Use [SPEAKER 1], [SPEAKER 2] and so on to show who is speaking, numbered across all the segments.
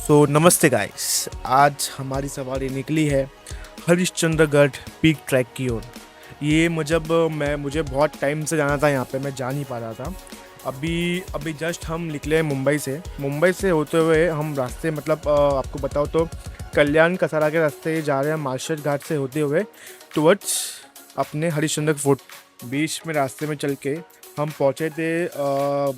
[SPEAKER 1] नमस्ते गाइस। आज हमारी सवारी निकली है हरिश्चंद्रगढ़ पीक ट्रैक की ओर। ये मुझे बहुत टाइम से जाना था, यहाँ पे मैं जा नहीं पा रहा था। अभी अभी जस्ट हम निकले हैं मुंबई से होते हुए हम रास्ते आपको बताओ तो कल्याण कसारा के रास्ते जा रहे हैं, मार्शल घाट से होते हुए टुवर्ड्स अपने हरिश्चंद्र फोर्ट। बीच में रास्ते में चल के हम पहुँचे थे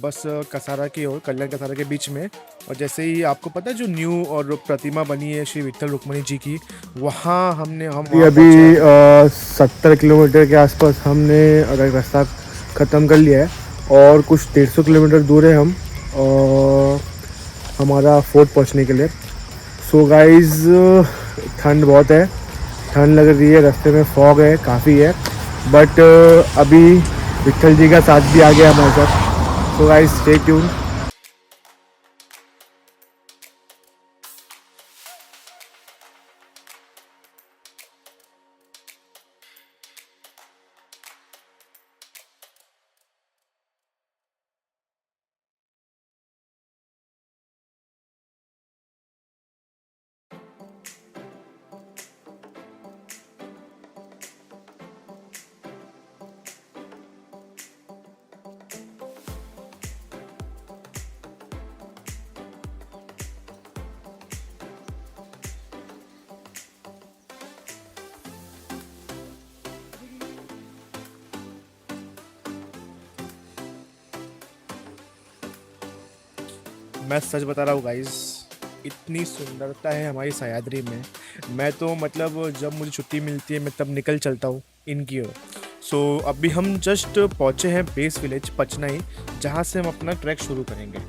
[SPEAKER 1] बस कसारा की ओर, कल्याण कसारा के बीच में। और जैसे ही आपको पता है जो न्यू और प्रतिमा बनी है श्री विठल रुक्मणी जी की, वहाँ हम वहाँ
[SPEAKER 2] अभी
[SPEAKER 1] पहुँचे अभी।
[SPEAKER 2] 70 किलोमीटर के आसपास हमने अगर रास्ता ख़त्म कर लिया है और कुछ 150 किलोमीटर दूर है हम हमारा फोर्ट पहुंचने के लिए। सो गाइस, ठंड बहुत है, ठंड लग रही है, रास्ते में फॉग है काफ़ी है, बट अभी विठल जी का साथ भी आ गया हमारे साथ। So guys, stay tune.
[SPEAKER 1] मैं सच बता रहा हूँ गाइस, इतनी सुंदरता है हमारी सह्याद्री में। मैं तो जब मुझे छुट्टी मिलती है मैं तब निकल चलता हूँ इनकी ओर। अभी हम जस्ट पहुँचे हैं बेस विलेज पचनाई, जहाँ से हम अपना ट्रैक शुरू करेंगे।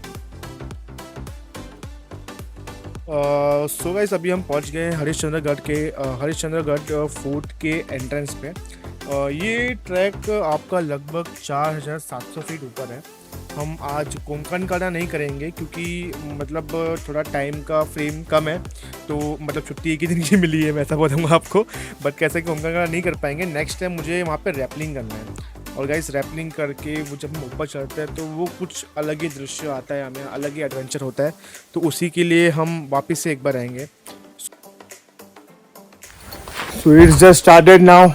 [SPEAKER 1] गाइस, अभी हम पहुंच गए हैं हरिश्चंद्रगढ़ फोर्ट के एंट्रेंस पे। ये ट्रैक आपका लगभग 4700 फीट ऊपर है। हम आज कोंकण काढ़ा नहीं करेंगे क्योंकि थोड़ा टाइम का फ्रेम कम है, तो छुट्टी एक ही दिन की मिली है, मैं ऐसा बताऊँगा आपको। बट कैसे कोंकण काढ़ा नहीं कर पाएंगे, नेक्स्ट टाइम मुझे वहाँ पे रैपलिंग करना है। और गाइस, रैपलिंग करके वो जब हम ऊपर चढ़ते हैं तो वो कुछ अलग ही दृश्य आता है, हमें अलग ही एडवेंचर होता है। तो उसी के लिए हम वापस से एक बार आएंगे।
[SPEAKER 2] So it's just started now.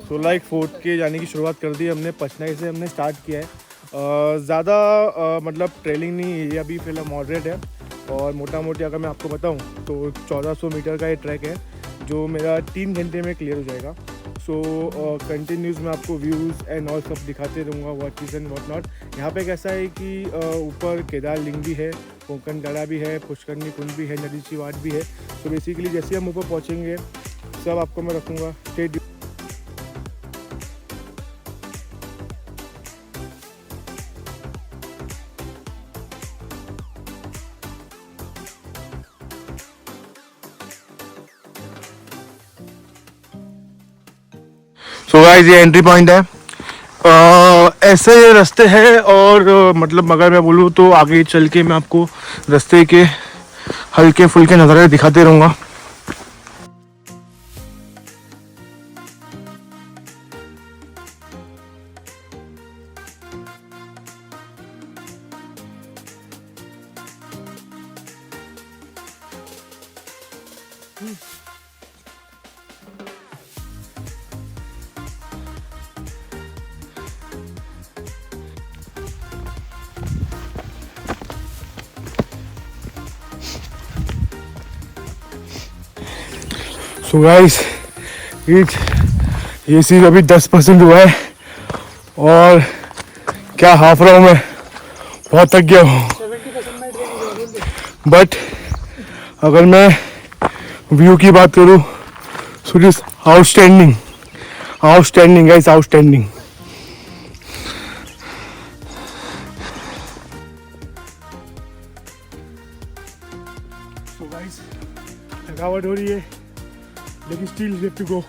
[SPEAKER 1] सोलह फोर्ट के जाने की शुरुआत कर दी हमने, पचनाई से हमने स्टार्ट किया है। ज़्यादा ट्रेलिंग नहीं है ये, अभी फिलहाल मॉडरेट है। और मोटा मोटी अगर मैं आपको बताऊं तो 1400 मीटर का ये ट्रैक है जो मेरा 3 घंटे में क्लियर हो जाएगा। कंटिन्यूस मैं आपको व्यूज़ एंड ऑल सब दिखाते रहूँगा, what is and what not. यहाँ पे कैसा है कि ऊपर केदार लिंग भी है, कोंकण काढ़ा भी है, पुष्करनी कुंड भी है, नदीची वाट भी है। बेसिकली जैसे हम ऊपर पहुँचेंगे सब आपको मैं रखूँगा। Stay tuned.
[SPEAKER 2] सो गाइस, ये एंट्री पॉइंट है। ऐसे ये रास्ते हैं और अगर मैं बोलूँ तो आगे चल के मैं आपको रास्ते के हल्के फुल्के नज़ारे दिखाते रहूँगा। सो गाइस, ये चीज़ अभी 10% हुआ है और क्या हाफ रहा हूँ मैं, बहुत थक गया हूँ। बट अगर मैं व्यू की बात करूँ so it is outstanding, outstanding guys, outstanding. थकावट हो रही है लेकिन still we have to go.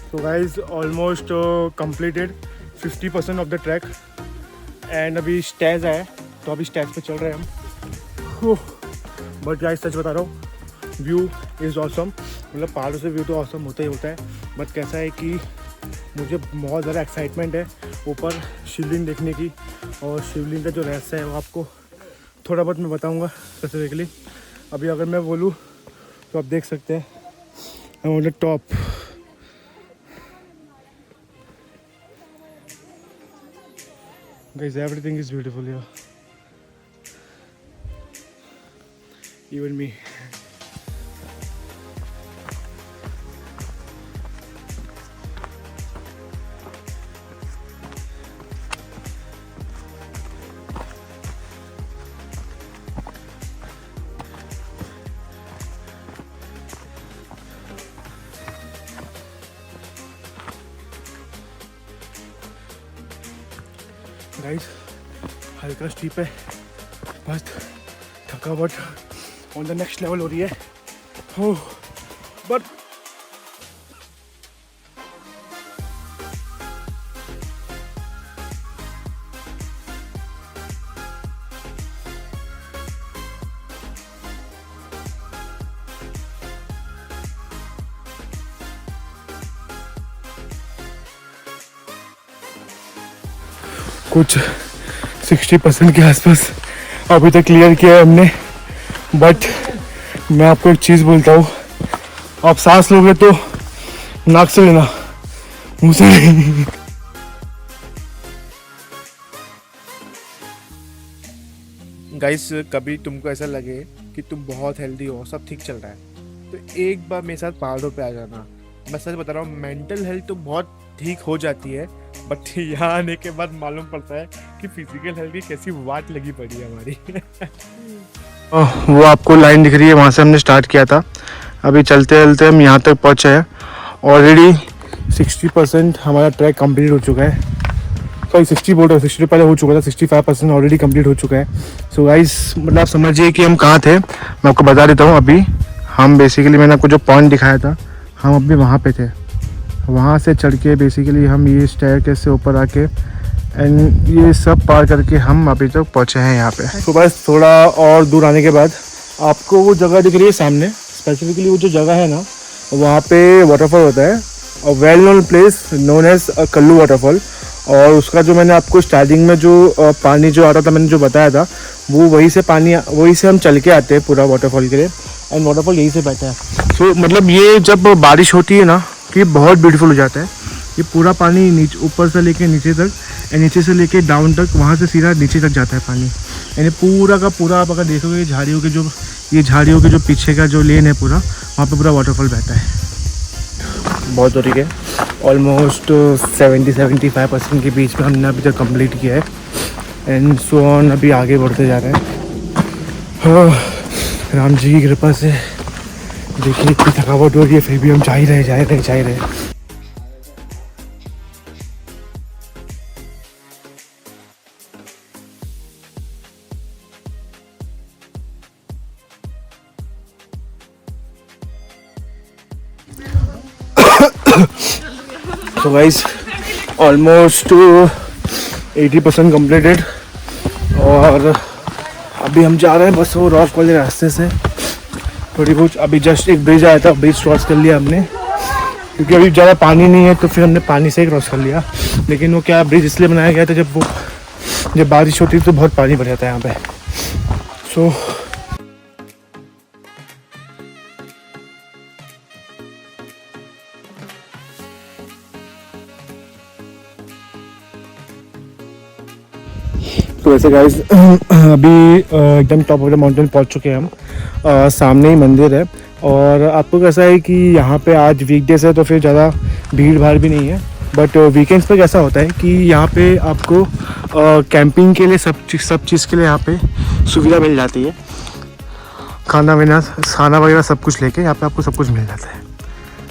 [SPEAKER 1] So guys almost completed 50% of the track and अभी स्टेज है तो अभी स्टेज पे चल रहे हैं हम। बट गाइज सच बता रहा हूँ, व्यू इज़ ऑसम। मतलब पहाड़ों से व्यू तो ऑसम होता ही होता है, बट कैसा है कि मुझे बहुत ज़्यादा एक्साइटमेंट है ऊपर शिवलिंग देखने की। और शिवलिंग का जो रहस्य है वो आपको थोड़ा बहुत मैं बताऊँगा स्पेसिफिकली। अभी अगर मैं बोलूँ तो आप देख सकते हैं I am on the top. Guys, everything is beautiful here. Even me. Guys हल्का स्टीप है, बस थकावट ऑन द नेक्स्ट लेवल हो रही है। हो बट कुछ 60% के आसपास अभी तक क्लियर किया है हमने। बट मैं आपको एक चीज़ बोलता हूँ, आप सांस लोगे तो नाक से लेना, मुंह से नहीं। गाइस कभी तुमको ऐसा लगे कि तुम बहुत हेल्दी हो, सब ठीक चल रहा है, तो एक बार मेरे साथ पहाड़ों पे आ जाना। मैं सच बता रहा हूँ, मेंटल हेल्थ तो बहुत ठीक हो जाती है, बट यहाँ आने के बाद मालूम पड़ता है कि फिजिकल हेल्थ की कैसी वाट लगी पड़ी है हमारी। वो आपको लाइन दिख रही है, वहाँ से हमने स्टार्ट किया था। अभी चलते चलते हम यहाँ तक पहुँचे हैं। ऑलरेडी 60% हमारा ट्रैक कंप्लीट हो चुका है। सॉरी 60 बोल रहा हूँ, 60 पहले हो चुका था, 65% ऑलरेडी कंप्लीट हो चुका है। सो गाइस मतलब आप समझिए कि हम कहाँ थे। मैं आपको बता देता हूँ। अभी हम बेसिकली, मैंने आपको जो पॉइंट दिखाया था, हम अभी वहाँ पे थे। वहाँ से चढ़ के बेसिकली हम ये स्टेयरकेस से ऊपर आके एंड ये सब पार करके हम अभी तक पहुँचे हैं यहाँ पे। तो बस थोड़ा और दूर आने के बाद आपको वो जगह दिख रही है सामने, स्पेसिफिकली वो जो जगह है ना, वहाँ पे वाटरफॉल होता है, और well known place known as Kallu waterfall. और उसका जो मैंने आपको स्टार्टिंग में जो पानी जो आ रहा था, मैंने जो बताया था, वो वहीं से पानी, वहीं से हम चल के आते हैं पूरा वाटरफॉल के लिए, एंड वाटरफॉल यहीं से बैठा है। सो मतलब ये जब बारिश होती है ना, तो ये बहुत ब्यूटीफुल हो जाता है। ये पूरा पानी नीचे, ऊपर से लेके नीचे तक, एंड नीचे से लेके डाउन तक, वहाँ से सीधा नीचे तक जाता है पानी। यानी पूरा का पूरा आप अगर देखोगे, झाड़ियों के जो, ये झाड़ियों के जो पीछे का जो लेन है पूरा, वहाँ पे पूरा वाटरफॉल बहता है। बहुत हो रही है, ऑलमोस्ट 70-75% के बीच में हमने अभी तक कंप्लीट किया है, एंड सो ऑन अभी आगे बढ़ते जा रहे हैं। राम जी की कृपा से देखिए इतनी थकावट हो रही है, फिर भी हम जा ही रहे। So guys, ऑलमोस्ट 80% completed, और अभी हम जा रहे हैं बस वो रॉक वाले रास्ते से थोड़ी बहुत। अभी जस्ट एक ब्रिज आया था, ब्रिज क्रॉस कर लिया हमने, क्योंकि अभी ज़्यादा पानी नहीं है, तो फिर हमने पानी से ही क्रॉस कर लिया। लेकिन वो क्या, ब्रिज इसलिए बनाया गया था, जब बारिश होती है तो बहुत पानी भर जाता है यहाँ पे। सो तो वैसे गाइस अभी एकदम टॉप ऑफ द माउंटेन पहुंच चुके हैं हम। सामने ही मंदिर है, और आपको कैसा है कि यहाँ पे आज वीकडेज है तो फिर ज़्यादा भीड़ भाड़ भी नहीं है, बट वीकेंड्स पे कैसा होता है कि यहाँ पे आपको कैंपिंग के लिए सब चीज़ के लिए यहाँ पे सुविधा मिल जाती है। खाना वगैरह सब कुछ लेके यहाँ पे आपको सब कुछ मिल जाता है।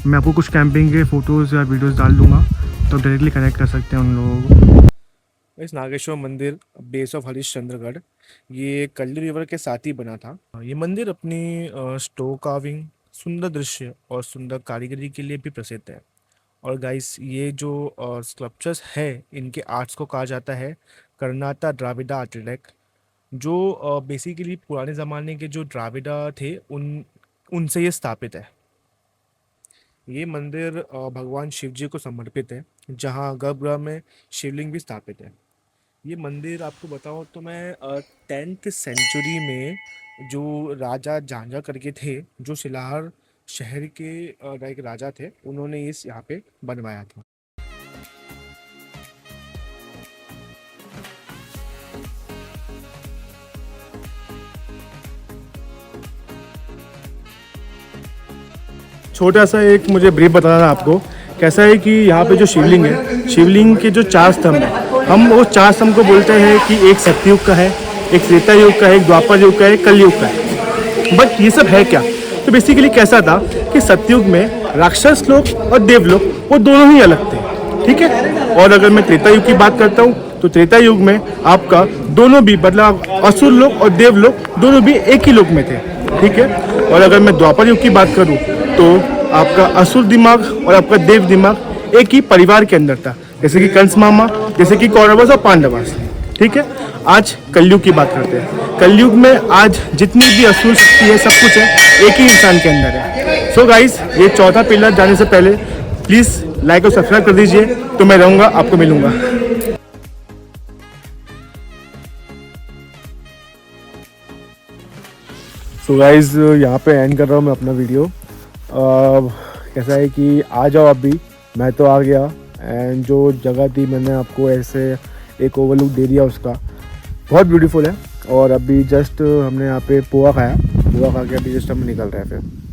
[SPEAKER 1] मैं आपको कुछ कैंपिंग के फ़ोटोज़ या वीडियोज़ डाल दूँगा, तो डायरेक्टली कनेक्ट कर सकते हैं उन लोगों को। इस नागेश्वर मंदिर बेस ऑफ हरिश्चंद्रगढ़, ये कल्लू रिवर के साथ ही बना था। ये मंदिर अपनी स्टो कार्विंग, सुंदर दृश्य और सुंदर कारीगरी के लिए भी प्रसिद्ध है। और गाइस ये जो स्कल्पचर्स है, इनके आर्ट्स को कहा जाता है कर्नाटा द्राविडा आर्किटेक्ट, जो बेसिकली पुराने ज़माने के जो द्राविडा थे उनसे ये स्थापित है। ये मंदिर भगवान शिव जी को समर्पित है, जहाँ गर्भगृह में शिवलिंग भी स्थापित है। ये मंदिर आपको बताऊँ तो मैं 10th सेंचुरी में जो राजा झांझा करके थे, जो शिलाहार शहर के एक राजा थे, उन्होंने इस यहाँ पे बनवाया था।
[SPEAKER 2] छोटा सा एक मुझे ब्रीफ बताना था आपको। कैसा है कि यहाँ पे जो शिवलिंग है, शिवलिंग के जो 4 स्तंभ हैं, हम वो 4 स्तंभ को बोलते हैं कि एक सतयुग का है, एक त्रेता युग का है, एक द्वापर युग का है, एक कलयुग का है। बट ये सब है क्या? तो बेसिकली कैसा था कि सतयुग में राक्षस लोग और देवलोक वो दोनों ही अलग थे, ठीक है। और अगर मैं त्रेता युग की बात करता हूँ तो त्रेता युग में आपका दोनों भी मतलब असुर लोग और देवलोक दोनों भी एक ही लोक में थे, ठीक है। और अगर मैं द्वापर युग की बात करूँ तो आपका असुर दिमाग और आपका देव दिमाग एक ही परिवार के अंदर था, जैसे कि कंस मामा, जैसे कि कौरवस और पांडवास, ठीक है। आज कलयुग की बात करते हैं। कलयुग में आज जितनी भी असुर शक्ति है, सब कुछ है एक ही इंसान के अंदर है। सो गाइस, ये चौथा पिलर जाने से पहले प्लीज़ लाइक और सब्सक्राइब कर दीजिए, तो मैं रहूँगा, आपको मिलूँगा। सो गाइस, यहाँ पे एंड कर रहा हूँ मैं अपना वीडियो। कैसा है कि आ जाओ, अभी मैं तो आ गया। एंड जो जगह थी मैंने आपको ऐसे एक ओवरलुक दे दिया उसका, बहुत ब्यूटीफुल है। और अभी जस्ट हमने यहाँ पे पोहा खाया, पोहा खा के अभी जस्ट हम निकल रहे हैं फिर।